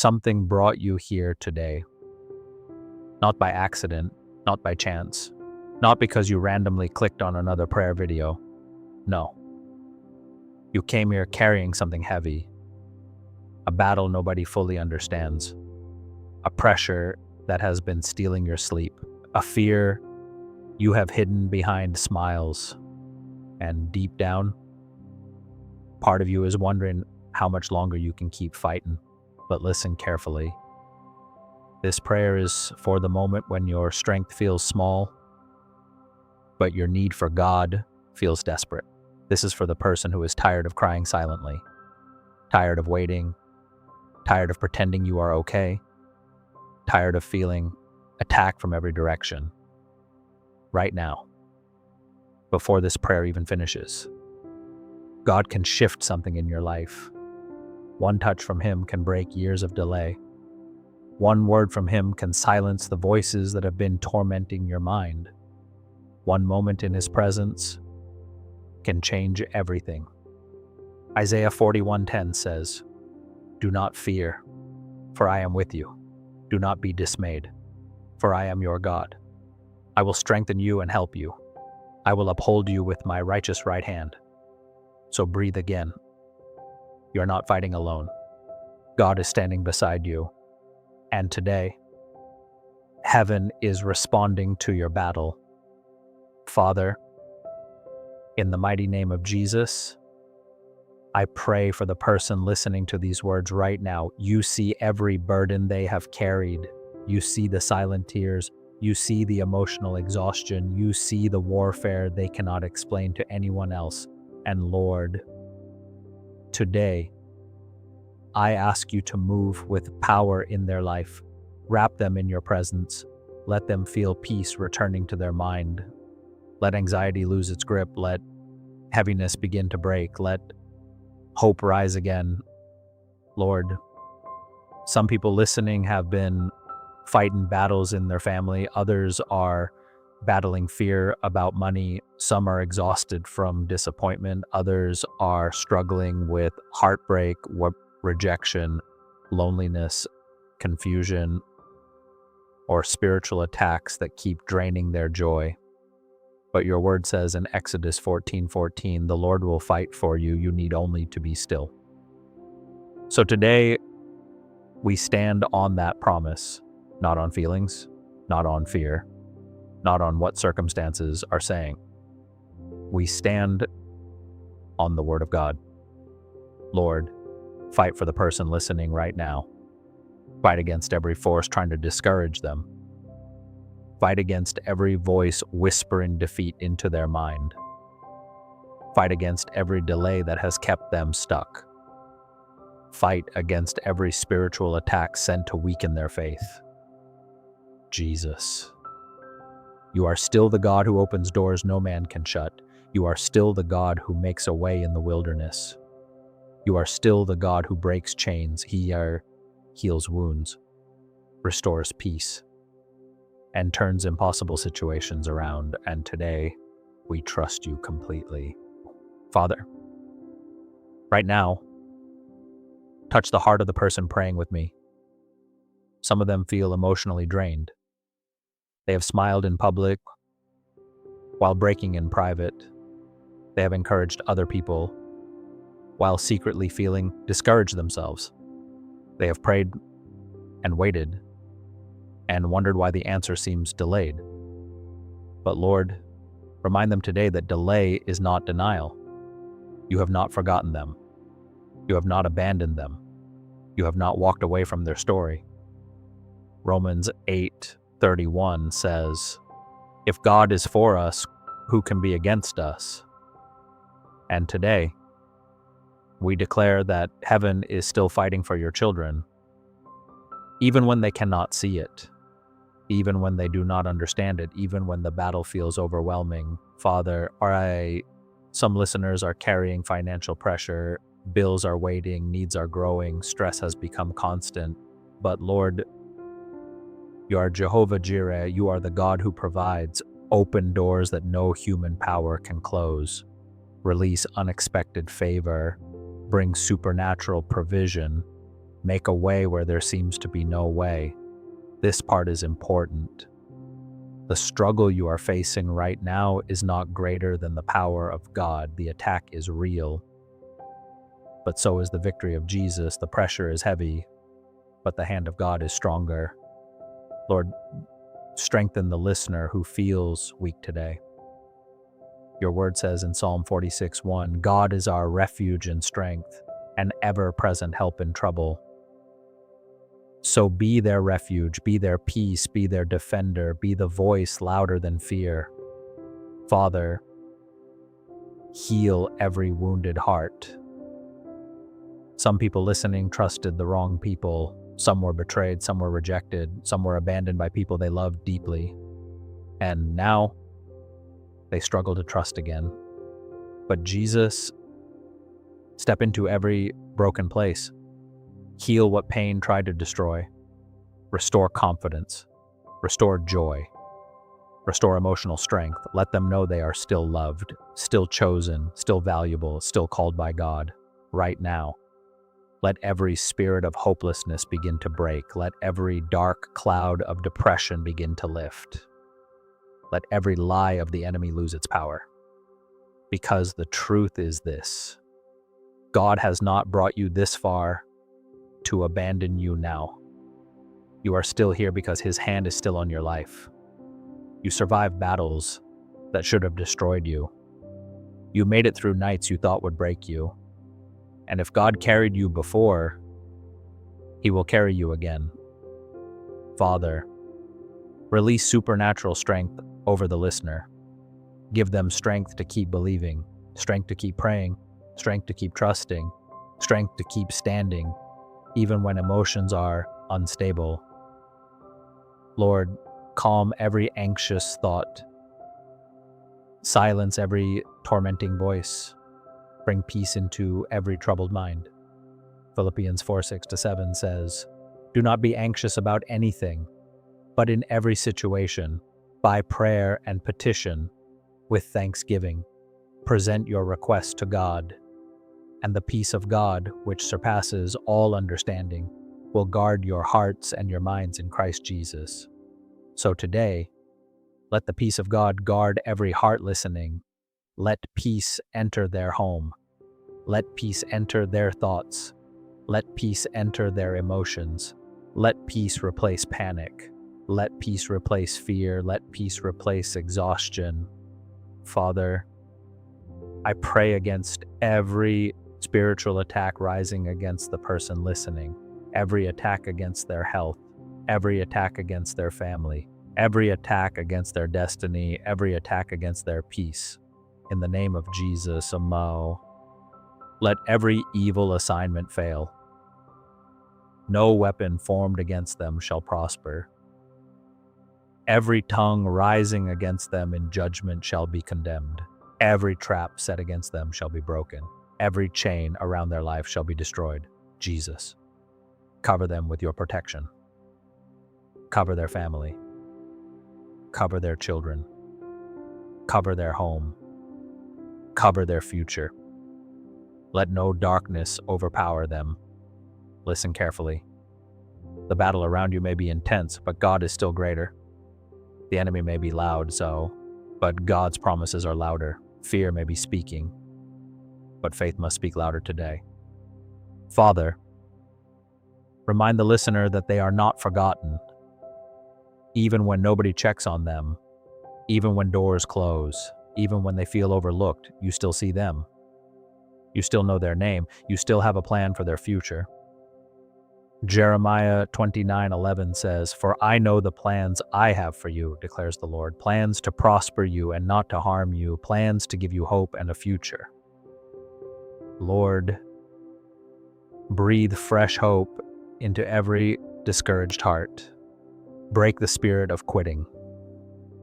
Something brought you here today, not by accident, not by chance, not because you randomly clicked on another prayer video. No. You came here carrying something heavy, a battle nobody fully understands, a pressure that has been stealing your sleep, a fear you have hidden behind smiles, and deep down, part of you is wondering how much longer you can keep fighting. But listen carefully. This prayer is for the moment when your strength feels small, but your need for God feels desperate. This is for the person who is tired of crying silently, tired of waiting, tired of pretending you are okay, tired of feeling attacked from every direction. Right now, before this prayer even finishes, God can shift something in your life. One touch from Him can break years of delay. One word from Him can silence the voices that have been tormenting your mind. One moment in His presence can change everything. Isaiah 41:10 says, "Do not fear, for I am with you. Do not be dismayed, for I am your God. I will strengthen you and help you. I will uphold you with my righteous right hand." So breathe again. You're not fighting alone. God is standing beside you. And today, heaven is responding to your battle. Father, in the mighty name of Jesus, I pray for the person listening to these words right now. You see every burden they have carried. You see the silent tears. You see the emotional exhaustion. You see the warfare they cannot explain to anyone else. And Lord, today, I ask you to move with power in their life. Wrap them in your presence. Let them feel peace returning to their mind. Let anxiety lose its grip. Let heaviness begin to break. Let hope rise again. Lord, some people listening have been fighting battles in their family. Others are battling fear about money. Some are exhausted from disappointment. Others are struggling with heartbreak, rejection, loneliness, confusion, or spiritual attacks that keep draining their joy. But your word says in Exodus 14:14, the Lord will fight for you. You need only to be still. So today, we stand on that promise, not on feelings, not on fear, not on what circumstances are saying. We stand on the word of God. Lord, fight for the person listening right now. Fight against every force trying to discourage them. Fight against every voice whispering defeat into their mind. Fight against every delay that has kept them stuck. Fight against every spiritual attack sent to weaken their faith. Jesus, you are still the God who opens doors no man can shut. You are still the God who makes a way in the wilderness. You are still the God who breaks chains. He heals wounds, restores peace, and turns impossible situations around. And today, we trust you completely. Father, right now, touch the heart of the person praying with me. Some of them feel emotionally drained. They have smiled in public while breaking in private. They have encouraged other people while secretly feeling discouraged themselves. They have prayed and waited and wondered why the answer seems delayed. But Lord, remind them today that delay is not denial. You have not forgotten them. You have not abandoned them. You have not walked away from their story. Romans 8:31 says, "If God is for us, who can be against us?" And today, we declare that heaven is still fighting for your children, even when they cannot see it, even when they do not understand it, even when the battle feels overwhelming. Father, some listeners are carrying financial pressure, bills are waiting, needs are growing, stress has become constant. But Lord, you are Jehovah Jireh. You are the God who provides. Open doors that no human power can close. Release unexpected favor. Bring supernatural provision. Make a way where there seems to be no way. This part is important. The struggle you are facing right now is not greater than the power of God. The attack is real. But so is the victory of Jesus. The pressure is heavy, but the hand of God is stronger. Lord, strengthen the listener who feels weak today. Your word says in Psalm 46:1, God is our refuge and strength, an ever-present help in trouble. So be their refuge, be their peace, be their defender, be the voice louder than fear. Father, heal every wounded heart. Some people listening trusted the wrong people. Some were betrayed, some were rejected, some were abandoned by people they loved deeply. And now they struggle to trust again. But Jesus, step into every broken place. Heal what pain tried to destroy. Restore confidence. Restore joy. Restore emotional strength. Let them know they are still loved, still chosen, still valuable, still called by God. Right now. Let every spirit of hopelessness begin to break. Let every dark cloud of depression begin to lift. Let every lie of the enemy lose its power. Because the truth is this: God has not brought you this far to abandon you now. You are still here because His hand is still on your life. You survived battles that should have destroyed you. You made it through nights you thought would break you. And if God carried you before, He will carry you again. Father, release supernatural strength over the listener. Give them strength to keep believing, strength to keep praying, strength to keep trusting, strength to keep standing, even when emotions are unstable. Lord, calm every anxious thought. Silence every tormenting voice. Bring peace into every troubled mind. Philippians 4:6-7 says, do not be anxious about anything, but in every situation, by prayer and petition, with thanksgiving, present your requests to God, and the peace of God, which surpasses all understanding, will guard your hearts and your minds in Christ Jesus. So today, let the peace of God guard every heart listening. Let peace enter their home. Let peace enter their thoughts. Let peace enter their emotions. Let peace replace panic. Let peace replace fear. Let peace replace exhaustion. Father, I pray against every spiritual attack rising against the person listening, every attack against their health, every attack against their family, every attack against their destiny, every attack against their peace. In the name of Jesus, let every evil assignment fail. No weapon formed against them shall prosper. Every tongue rising against them in judgment shall be condemned. Every trap set against them shall be broken. Every chain around their life shall be destroyed. Jesus, cover them with your protection. Cover their family. Cover their children. Cover their home. Cover their future. Let no darkness overpower them. Listen carefully. The battle around you may be intense, but God is still greater. The enemy may be loud, but God's promises are louder. Fear may be speaking, but faith must speak louder today. Father, remind the listener that they are not forgotten. Even when nobody checks on them, even when doors close, even when they feel overlooked, you still see them. You still know their name. You still have a plan for their future. Jeremiah 29:11 says, for I know the plans I have for you, declares the Lord, plans to prosper you and not to harm you, plans to give you hope and a future. Lord, breathe fresh hope into every discouraged heart. Break the spirit of quitting.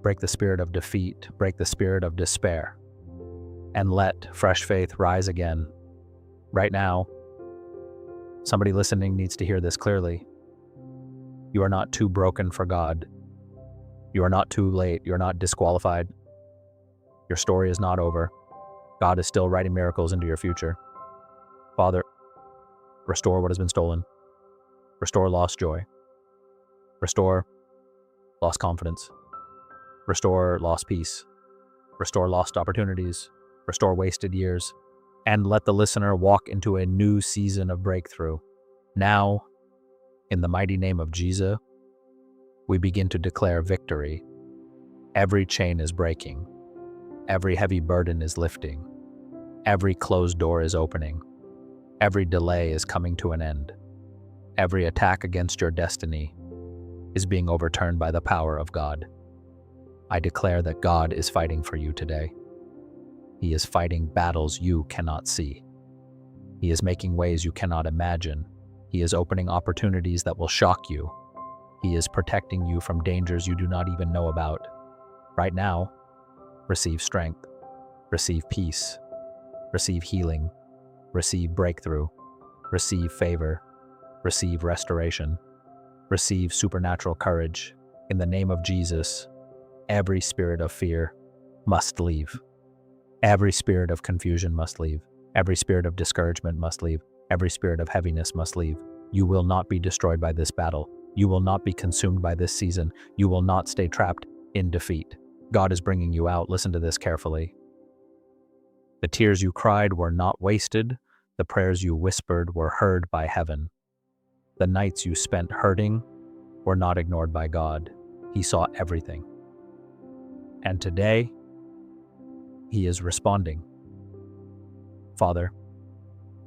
Break the spirit of defeat. Break the spirit of despair. And let fresh faith rise again. Right now, somebody listening needs to hear this clearly. You are not too broken for God. You are not too late. You're not disqualified. Your story is not over. God is still writing miracles into your future. Father, restore what has been stolen. Restore lost joy. Restore lost confidence. Restore lost peace. Restore lost opportunities. Restore wasted years. And let the listener walk into a new season of breakthrough. Now, in the mighty name of Jesus, we begin to declare victory. Every chain is breaking. Every heavy burden is lifting. Every closed door is opening. Every delay is coming to an end. Every attack against your destiny is being overturned by the power of God. I declare that God is fighting for you today. He is fighting battles you cannot see. He is making ways you cannot imagine. He is opening opportunities that will shock you. He is protecting you from dangers you do not even know about. Right now, receive strength, receive peace, receive healing, receive breakthrough, receive favor, receive restoration, receive supernatural courage. In the name of Jesus, every spirit of fear must leave. Every spirit of confusion must leave. Every spirit of discouragement must leave. Every spirit of heaviness must leave. You will not be destroyed by this battle. You will not be consumed by this season. You will not stay trapped in defeat. God is bringing you out. Listen to this carefully. The tears you cried were not wasted. The prayers you whispered were heard by heaven. The nights you spent hurting were not ignored by God. He saw everything. And today, He is responding. Father,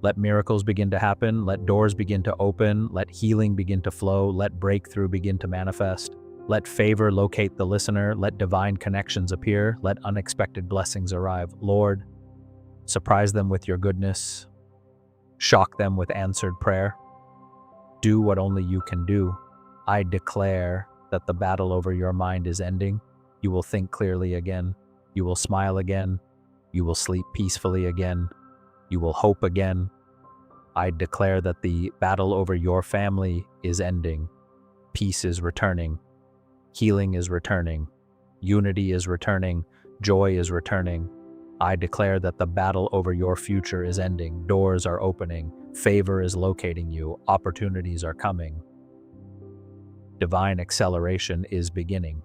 let miracles begin to happen. Let doors begin to open. Let healing begin to flow. Let breakthrough begin to manifest. Let favor locate the listener. Let divine connections appear. Let unexpected blessings arrive. Lord, surprise them with your goodness. Shock them with answered prayer. Do what only you can do. I declare that the battle over your mind is ending. You will think clearly again. You will smile again. You will sleep peacefully again. You will hope again. I declare that the battle over your family is ending. Peace is returning. Healing is returning. Unity is returning. Joy is returning. I declare that the battle over your future is ending. Doors are opening. Favor is locating you. Opportunities are coming. Divine acceleration is beginning.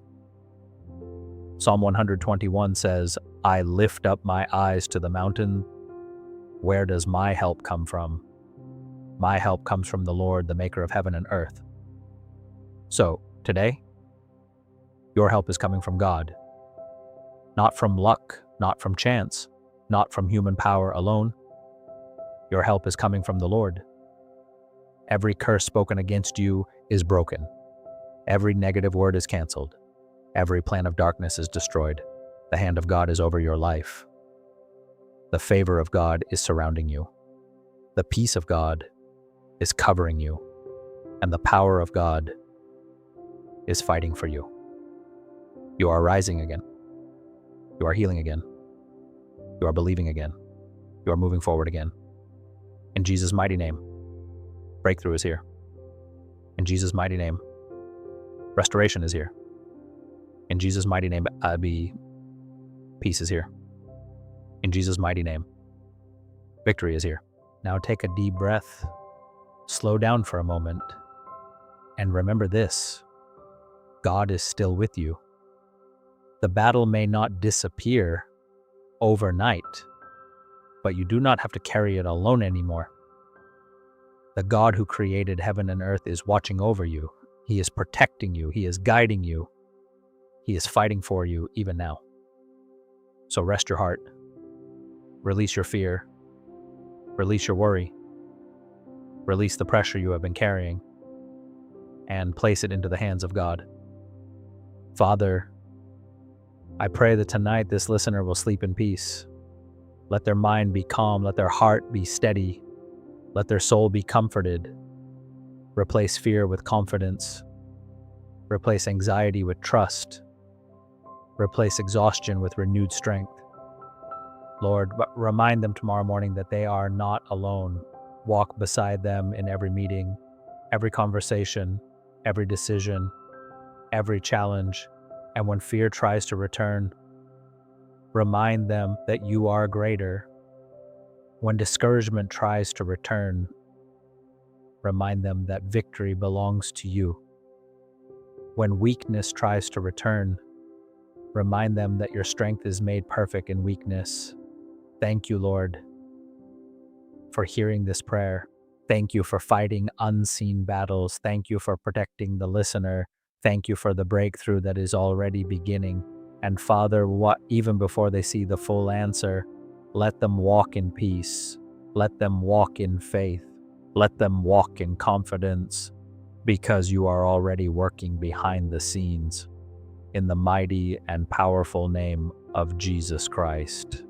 Psalm 121 says, I lift up my eyes to the mountain. Where does my help come from? My help comes from the Lord, the maker of heaven and earth. So, today, your help is coming from God. Not from luck, not from chance, not from human power alone. Your help is coming from the Lord. Every curse spoken against you is broken. Every negative word is canceled. Every plan of darkness is destroyed. The hand of God is over your life. The favor of God is surrounding you. The peace of God is covering you. And the power of God is fighting for you. You are rising again. You are healing again. You are believing again. You are moving forward again. In Jesus' mighty name, breakthrough is here. In Jesus' mighty name, restoration is here. In Jesus' mighty name, peace is here. In Jesus' mighty name, victory is here. Now take a deep breath, slow down for a moment, and remember this: God is still with you. The battle may not disappear overnight, but you do not have to carry it alone anymore. The God who created heaven and earth is watching over you. He is protecting you. He is guiding you. He is fighting for you even now. So rest your heart. Release your fear. Release your worry. Release the pressure you have been carrying and place it into the hands of God. Father, I pray that tonight this listener will sleep in peace. Let their mind be calm. Let their heart be steady. Let their soul be comforted. Replace fear with confidence. Replace anxiety with trust. Replace exhaustion with renewed strength. Lord, remind them tomorrow morning that they are not alone. Walk beside them in every meeting, every conversation, every decision, every challenge. And when fear tries to return, remind them that you are greater. When discouragement tries to return, Remind them that victory belongs to you. When weakness tries to return, remind them that your strength is made perfect in weakness. Thank you, Lord, for hearing this prayer. Thank you for fighting unseen battles. Thank you for protecting the listener. Thank you for the breakthrough that is already beginning. And Father, even before they see the full answer, let them walk in peace. Let them walk in faith. Let them walk in confidence, because you are already working behind the scenes. In the mighty and powerful name of Jesus Christ.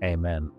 Amen.